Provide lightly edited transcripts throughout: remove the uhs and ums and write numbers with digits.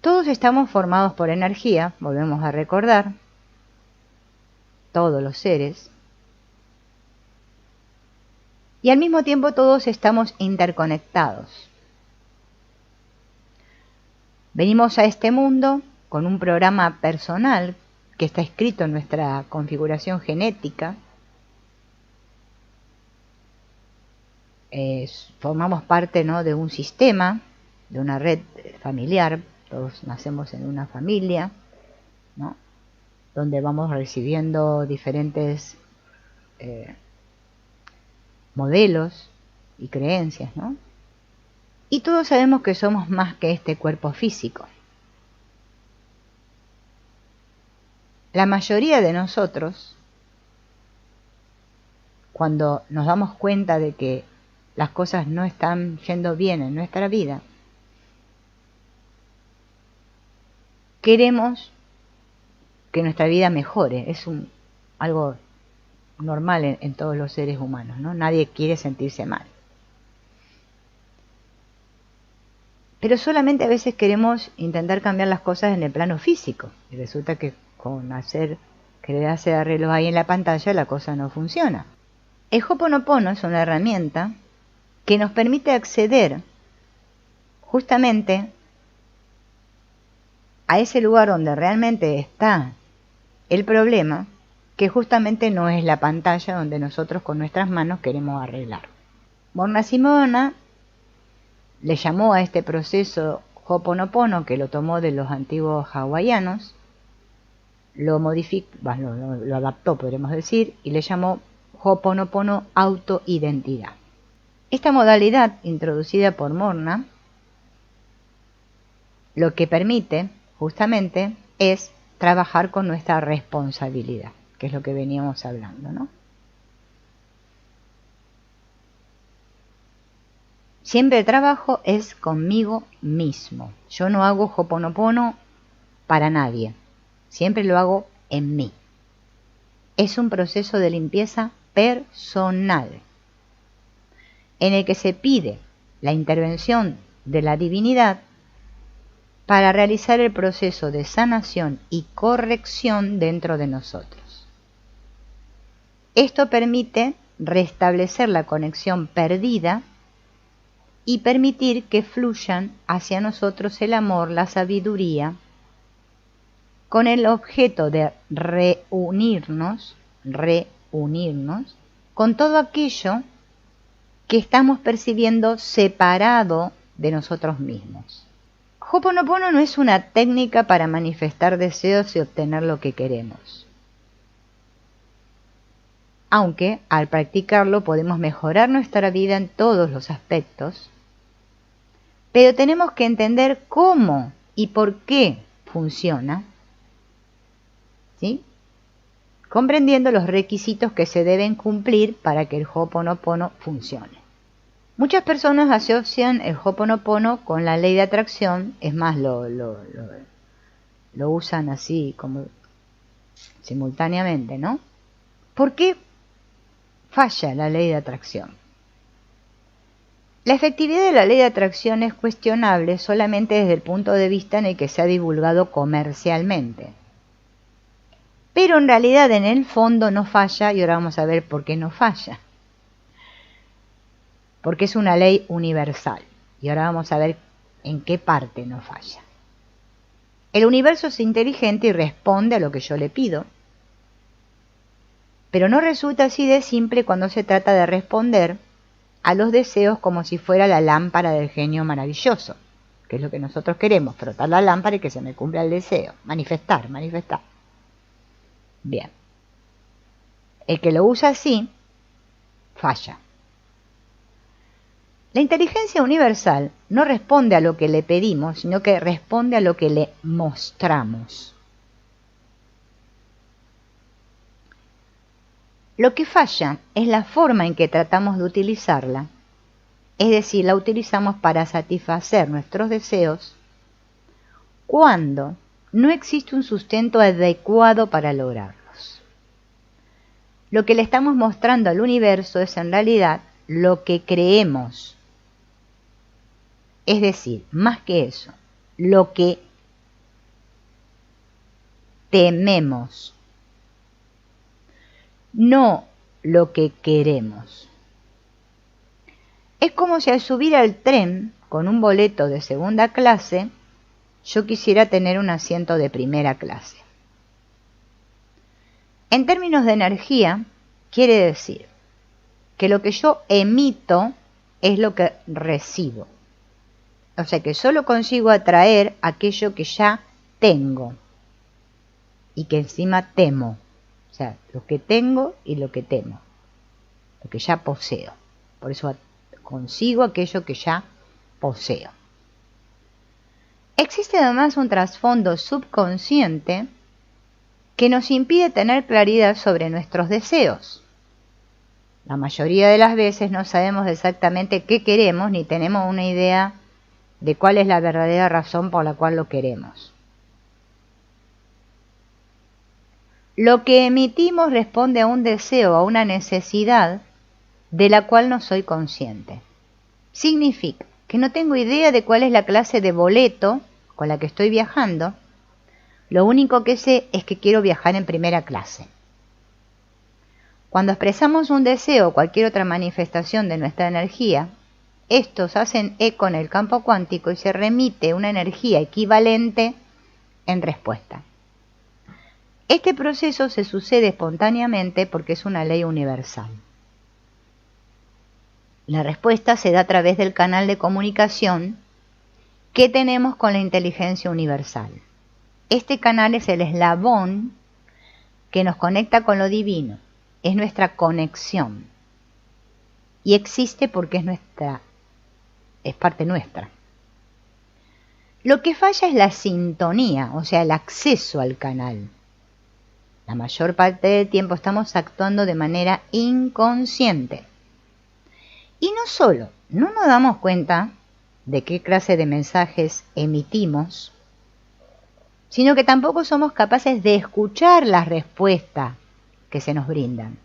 Todos estamos formados por energía, volvemos a recordar, todos los seres, y al mismo tiempo todos estamos interconectados. Venimos a este mundo con un programa personal que está escrito en nuestra configuración genética. Formamos parte, ¿no?, de un sistema, de una red familiar. Todos nacemos en una familia, ¿no?, donde vamos recibiendo diferentes modelos y creencias, ¿no? Y todos sabemos que somos más que este cuerpo físico. La mayoría de nosotros, cuando nos damos cuenta de que las cosas no están yendo bien en nuestra vida, queremos que nuestra vida mejore. Es algo normal en todos los seres humanos, ¿no? Nadie quiere sentirse mal. Pero solamente a veces queremos intentar cambiar las cosas en el plano físico. Y resulta que con querer hacer arreglos ahí en la pantalla, la cosa no funciona. El Ho'oponopono es una herramienta que nos permite acceder justamente a ese lugar donde realmente está el problema, que justamente no es la pantalla donde nosotros con nuestras manos queremos arreglar. Morna Simona le llamó a este proceso Ho'oponopono, que lo tomó de los antiguos hawaianos, lo adaptó, podríamos decir, y le llamó Ho'oponopono autoidentidad. Esta modalidad, introducida por Morna, lo que permite justamente es trabajar con nuestra responsabilidad, que es lo que veníamos hablando, ¿no? Siempre el trabajo es conmigo mismo. Yo no hago Ho'oponopono para nadie. Siempre lo hago en mí. Es un proceso de limpieza personal, en el que se pide la intervención de la divinidad para realizar el proceso de sanación y corrección dentro de nosotros. Esto permite restablecer la conexión perdida y permitir que fluyan hacia nosotros el amor, la sabiduría, con el objeto de reunirnos con todo aquello que estamos percibiendo separado de nosotros mismos. Ho'oponopono no es una técnica para manifestar deseos y obtener lo que queremos. Aunque al practicarlo podemos mejorar nuestra vida en todos los aspectos, pero tenemos que entender cómo y por qué funciona, ¿sí?, comprendiendo los requisitos que se deben cumplir para que el Ho'oponopono funcione. Muchas personas asocian el Ho'oponopono con la ley de atracción, es más, lo usan así como simultáneamente, ¿no? ¿Por qué falla la ley de atracción? La efectividad de la ley de atracción es cuestionable solamente desde el punto de vista en el que se ha divulgado comercialmente. Pero en realidad en el fondo no falla, y ahora vamos a ver por qué no falla. Porque es una ley universal, y ahora vamos a ver en qué parte no falla. El universo es inteligente y responde a lo que yo le pido, pero no resulta así de simple cuando se trata de responder a los deseos como si fuera la lámpara del genio maravilloso, que es lo que nosotros queremos, frotar la lámpara y que se me cumpla el deseo, manifestar. Bien. El que lo usa así, falla. La inteligencia universal no responde a lo que le pedimos, sino que responde a lo que le mostramos. Lo que falla es la forma en que tratamos de utilizarla, es decir, la utilizamos para satisfacer nuestros deseos cuando no existe un sustento adecuado para lograrlos. Lo que le estamos mostrando al universo es en realidad lo que creemos. Es decir, más que eso, lo que tememos, no lo que queremos. Es como si al subir al tren con un boleto de segunda clase, yo quisiera tener un asiento de primera clase. En términos de energía, quiere decir que lo que yo emito es lo que recibo. O sea que solo consigo atraer aquello que ya tengo y que encima temo. O sea, lo que tengo y lo que temo, lo que ya poseo. Por eso consigo aquello que ya poseo. Existe además un trasfondo subconsciente que nos impide tener claridad sobre nuestros deseos. La mayoría de las veces no sabemos exactamente qué queremos ni tenemos una idea de cuál es la verdadera razón por la cual lo queremos. Lo que emitimos responde a un deseo, a una necesidad de la cual no soy consciente. Significa que no tengo idea de cuál es la clase de boleto con la que estoy viajando. Lo único que sé es que quiero viajar en primera clase. Cuando expresamos un deseo o cualquier otra manifestación de nuestra energía, estos hacen eco en el campo cuántico y se remite una energía equivalente en respuesta. Este proceso se sucede espontáneamente porque es una ley universal. La respuesta se da a través del canal de comunicación que tenemos con la inteligencia universal. Este canal es el eslabón que nos conecta con lo divino, es nuestra conexión y existe porque es parte nuestra. Lo que falla es la sintonía, o sea, el acceso al canal. La mayor parte del tiempo estamos actuando de manera inconsciente. Y no solo no nos damos cuenta de qué clase de mensajes emitimos, sino que tampoco somos capaces de escuchar las respuestas que se nos brindan.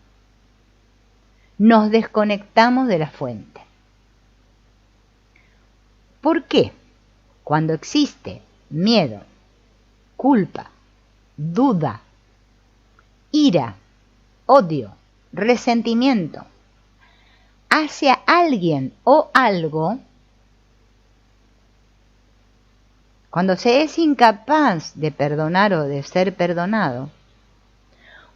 Nos desconectamos de la fuente. ¿Por qué? Cuando existe miedo, culpa, duda, ira, odio, resentimiento hacia alguien o algo, cuando se es incapaz de perdonar o de ser perdonado,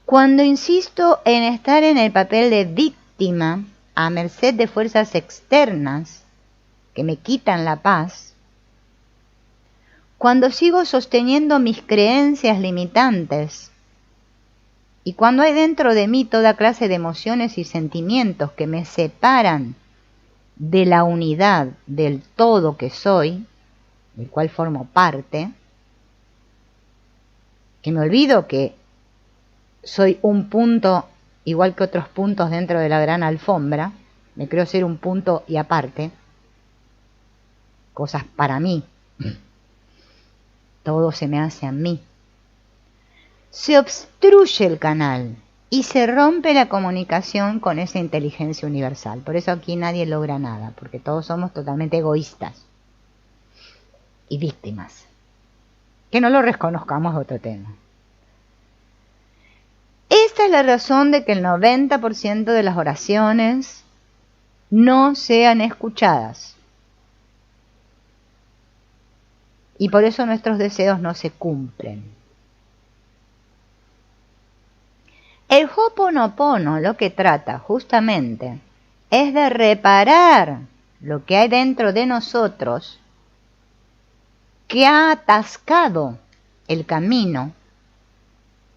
cuando insisto en estar en el papel de víctima a merced de fuerzas externas que me quitan la paz, cuando sigo sosteniendo mis creencias limitantes y cuando hay dentro de mí toda clase de emociones y sentimientos que me separan de la unidad del todo que soy, del cual formo parte, que me olvido que soy un punto igual que otros puntos dentro de la gran alfombra, me creo ser un punto y aparte, cosas para mí, todo se me hace a mí. Se obstruye el canal y se rompe la comunicación con esa inteligencia universal. Por eso aquí nadie logra nada, porque todos somos totalmente egoístas y víctimas. Que no lo reconozcamos es otro tema. Esta es la razón de que el 90% de las oraciones no sean escuchadas. Y por eso nuestros deseos no se cumplen. El Ho'oponopono lo que trata justamente es de reparar lo que hay dentro de nosotros que ha atascado el camino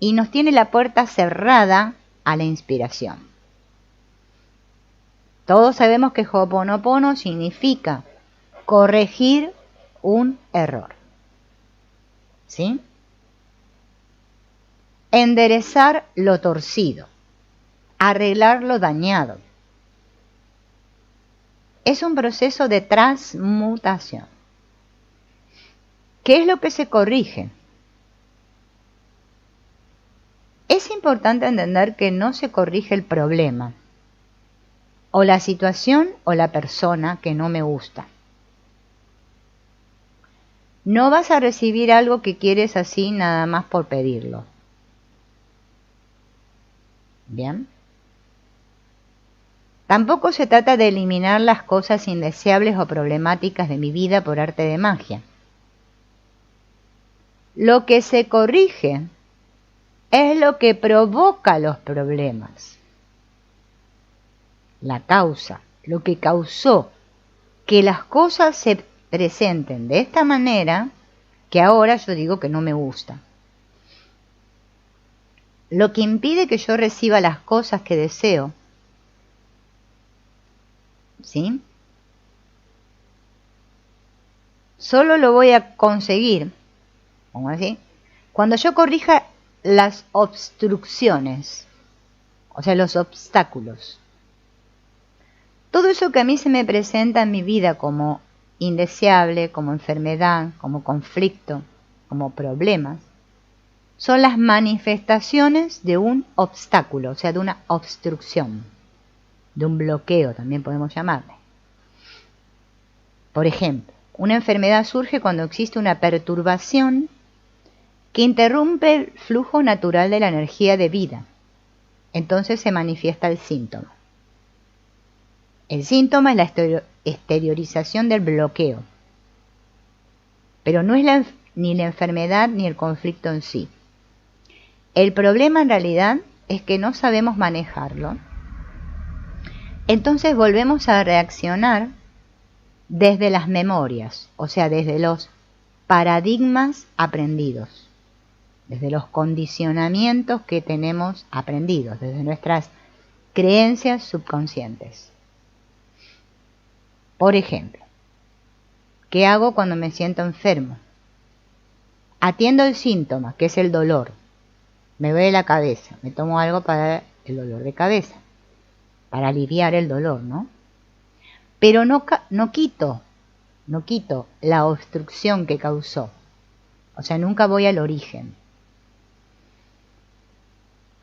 y nos tiene la puerta cerrada a la inspiración. Todos sabemos que Ho'oponopono significa corregir un error. ¿Sí? Enderezar lo torcido, arreglar lo dañado. Es un proceso de transmutación. ¿Qué es lo que se corrige? Es importante entender que no se corrige el problema, o la situación o la persona que no me gusta. No vas a recibir algo que quieres así nada más por pedirlo. ¿Bien? Tampoco se trata de eliminar las cosas indeseables o problemáticas de mi vida por arte de magia. Lo que se corrige es lo que provoca los problemas. La causa, lo que causó que las cosas se presenten de esta manera, que ahora yo digo que no me gusta. Lo que impide que yo reciba las cosas que deseo, ¿sí? Solo lo voy a conseguir, ¿cómo así? Cuando yo corrija las obstrucciones, o sea, los obstáculos. Todo eso que a mí se me presenta en mi vida como indeseable, como enfermedad, como conflicto, como problemas, son las manifestaciones de un obstáculo, o sea, de una obstrucción, de un bloqueo, también podemos llamarle. Por ejemplo, una enfermedad surge cuando existe una perturbación que interrumpe el flujo natural de la energía de vida. Entonces se manifiesta el síntoma. El síntoma es la exteriorización del bloqueo, pero no es ni la enfermedad ni el conflicto en sí. El problema en realidad es que no sabemos manejarlo. Entonces volvemos a reaccionar desde las memorias, o sea, desde los paradigmas aprendidos, desde los condicionamientos que tenemos aprendidos, desde nuestras creencias subconscientes. Por ejemplo, ¿qué hago cuando me siento enfermo? Atiendo el síntoma, que es el dolor. Me duele la cabeza, me tomo algo para el dolor de cabeza, para aliviar el dolor, ¿no? Pero no quito la obstrucción que causó. O sea, nunca voy al origen.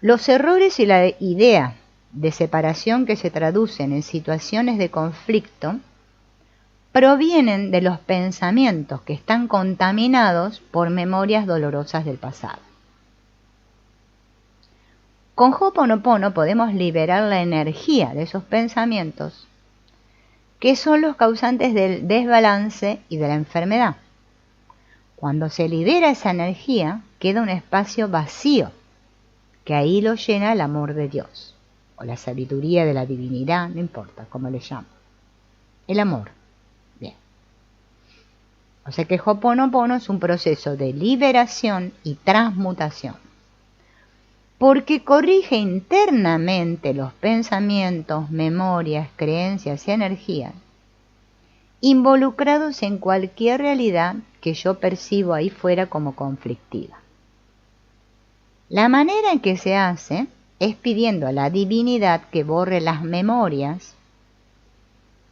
Los errores y la idea de separación que se traducen en situaciones de conflicto provienen de los pensamientos que están contaminados por memorias dolorosas del pasado. Con Ho'oponopono podemos liberar la energía de esos pensamientos que son los causantes del desbalance y de la enfermedad. Cuando se libera esa energía, queda un espacio vacío, que ahí lo llena el amor de Dios, o la sabiduría de la divinidad, no importa cómo le llamo. El amor. Bien. O sea que Ho'oponopono es un proceso de liberación y transmutación, porque corrige internamente los pensamientos, memorias, creencias y energías involucrados en cualquier realidad que yo percibo ahí fuera como conflictiva. La manera en que se hace es pidiendo a la divinidad que borre las memorias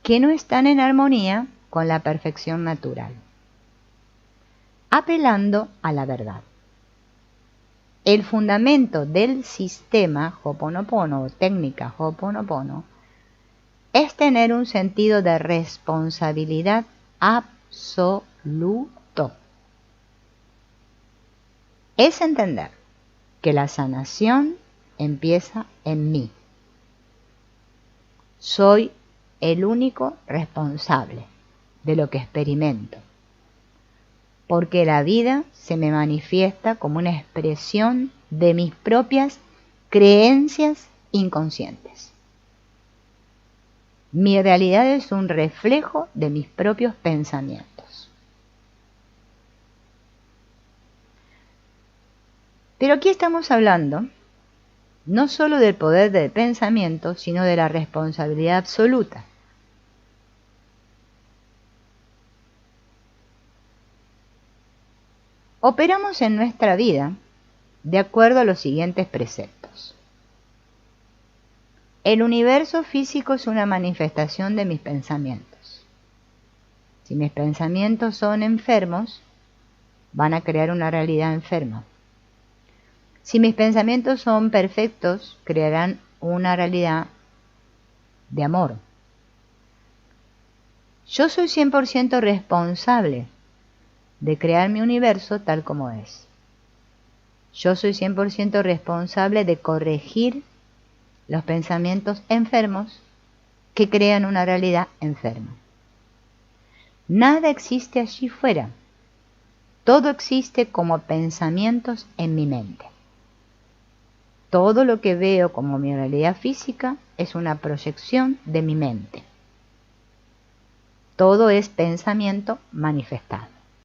que no están en armonía con la perfección natural, apelando a la verdad. El fundamento del sistema Ho'oponopono o técnica Ho'oponopono es tener un sentido de responsabilidad absoluto. Es entender que la sanación empieza en mí. Soy el único responsable de lo que experimento, porque la vida se me manifiesta como una expresión de mis propias creencias inconscientes. Mi realidad es un reflejo de mis propios pensamientos. Pero aquí estamos hablando no solo del poder del pensamiento, sino de la responsabilidad absoluta. Operamos en nuestra vida de acuerdo a los siguientes preceptos. El universo físico es una manifestación de mis pensamientos. Si mis pensamientos son enfermos, van a crear una realidad enferma. Si mis pensamientos son perfectos, crearán una realidad de amor. Yo soy 100% responsable de crear mi universo tal como es. Yo soy 100% responsable de corregir los pensamientos enfermos que crean una realidad enferma. Nada existe allí fuera. Todo existe como pensamientos en mi mente. Todo lo que veo como mi realidad física es una proyección de mi mente. Todo es pensamiento manifestado.